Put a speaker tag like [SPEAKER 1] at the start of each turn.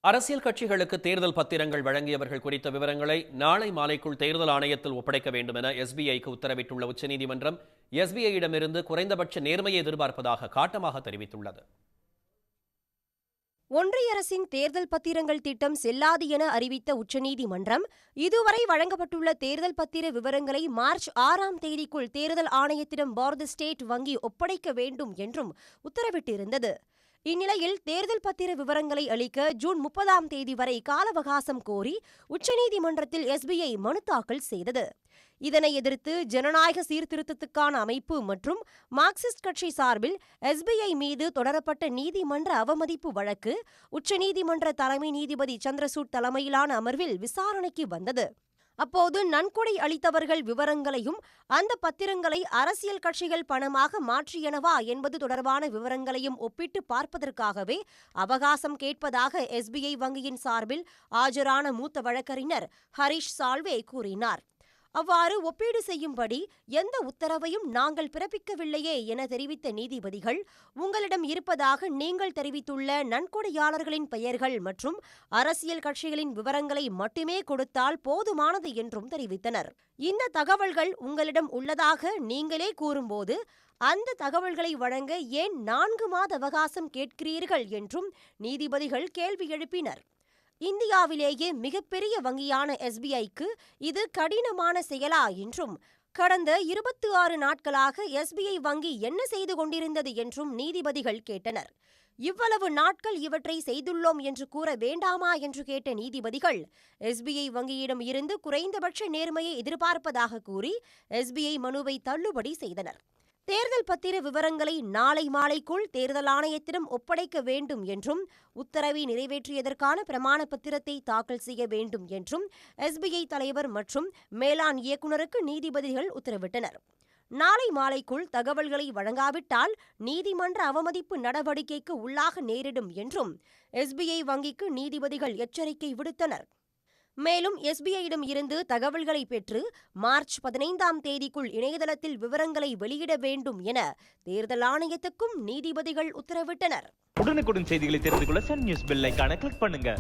[SPEAKER 1] அரசியல் கட்சிகளுக்கு தேர்தல் பத்திரங்கள் வழங்கியவர்கள் குறித்த விவரங்களை நாளை மாலைக்குள் தேர்தல் ஆணையத்தில் ஒப்படைக்க வேண்டும் என எஸ்பிஐக்கு உத்தரவிட்டுள்ள உச்சநீதிமன்றம் எஸ்பிஐயிடமிருந்து குறைந்தபட்ச நேர்மையை எதிர்பார்ப்பதாக காட்டமாக தெரிவித்துள்ளது.
[SPEAKER 2] ஒன்றிய அரசின் தேர்தல் பத்திரங்கள் திட்டம் செல்லாது என அறிவித்த உச்சநீதிமன்றம் இதுவரை வழங்கப்பட்டுள்ள தேர்தல் பத்திர விவரங்களை மார்ச் 6ஆம் தேதிக்குள் தேர்தல் ஆணையத்திடம் பாரத ஸ்டேட் வங்கி ஒப்படைக்க வேண்டும் என்றும் உத்தரவிட்டிருந்தது. இந்நிலையில் தேர்தல் பத்திர விவரங்களை அளிக்க ஜூன் 30ஆம் தேதி வரை கால அவகாசம் கோரி உச்சநீதிமன்றத்தில் எஸ்பிஐ மனு தாக்கல் செய்தது. இதனை எதிர்த்து ஜனநாயக சீர்திருத்தத்துக்கான அமைப்பு மற்றும் மார்க்சிஸ்ட் கட்சி சார்பில் எஸ்பிஐ மீது தொடரப்பட்ட நீதிமன்ற அவமதிப்பு வழக்கு உச்சநீதிமன்ற தலைமை நீதிபதி சந்திரசூட் தலைமையிலான அமர்வில் விசாரணைக்கு வந்தது. அப்போது நன்கொடை அளித்தவர்கள் விவரங்களையும் அந்த பத்திரங்களை அரசியல் கட்சிகள் பணமாக மாற்றியனவா என்பது தொடர்பான விவரங்களையும் ஒப்பிட்டு பார்ப்பதற்காகவே அவகாசம் கேட்பதாக எஸ்பிஐ வங்கியின் சார்பில் ஆஜரான மூத்த வழக்கறிஞர் ஹரிஷ் சால்வே கூறினார். அவ்வாறு ஒப்பீடு செய்யும்படி எந்த உத்தரவையும் நாங்கள் பிறப்பிக்கவில்லையே என தெரிவித்த நீதிபதிகள், உங்களிடம் இருப்பதாக நீங்கள் தெரிவித்துள்ள நன்கொடையாளர்களின் பெயர்கள் மற்றும் அரசியல் கட்சிகளின் விவரங்களை மட்டுமே கொடுத்தால் போதுமானது என்றும் தெரிவித்தனர். இந்த தகவல்கள் உங்களிடம் உள்ளதாக நீங்களே கூறும்போது அந்த தகவல்களை வழங்க ஏன் 4 மாத அவகாசம் கேட்கிறீர்கள் என்றும் நீதிபதிகள் கேள்வி எழுப்பினர். இந்தியாவிலேயே மிகப்பெரிய வங்கியான எஸ்பிஐக்கு இது கடினமான செயலா என்றும் கடந்த 26 நாட்களாக எஸ்பிஐ வங்கி என்ன செய்து கொண்டிருந்தது என்றும் நீதிபதிகள் கேட்டனர். இவ்வளவு நாட்கள் இவற்றை செய்துள்ளோம் என்று கூற வேண்டாமா என்று கேட்ட நீதிபதிகள் எஸ்பிஐ வங்கியிடம் இருந்து குறைந்தபட்ச நேர்மையை எதிர்பார்ப்பதாக கூறி எஸ்பிஐ மனுவை தள்ளுபடி செய்தனர். தேர்தல் பத்திர விவரங்களை நாளை மாலைக்குள் தேர்தல் ஆணையத்திடம் ஒப்படைக்க வேண்டும் என்றும் உத்தரவை நிறைவேற்றியதற்கான பிரமாண பத்திரத்தை தாக்கல் செய்ய வேண்டும் என்றும் எஸ்பிஐ தலைவர் மற்றும் மேலாண் இயக்குநருக்கு நீதிபதிகள் உத்தரவிட்டனர். நாளை மாலைக்குள் தகவல்களை வழங்காவிட்டால் நீதிமன்ற அவமதிப்பு நடவடிக்கைக்கு உள்ளாக நேரிடும் என்றும் எஸ்பிஐ வங்கிக்கு நீதிபதிகள் எச்சரிக்கை விடுத்தனர். மேலும் எஸ்பிஐயிடம் இருந்து தகவல்களை பெற்று மார்ச் 15ஆம் தேதிக்குள் இணையதளத்தில் விவரங்களை வெளியிட வேண்டும் என தேர்தல் ஆணையத்துக்கும் நீதிபதிகள் உத்தரவிட்டனர்.
[SPEAKER 3] உடனுக்குடன் செய்திகளை தெரிந்து கொள்ள சன் நியூஸ் பெல் ஐகானை கிளிக் பண்ணுங்க.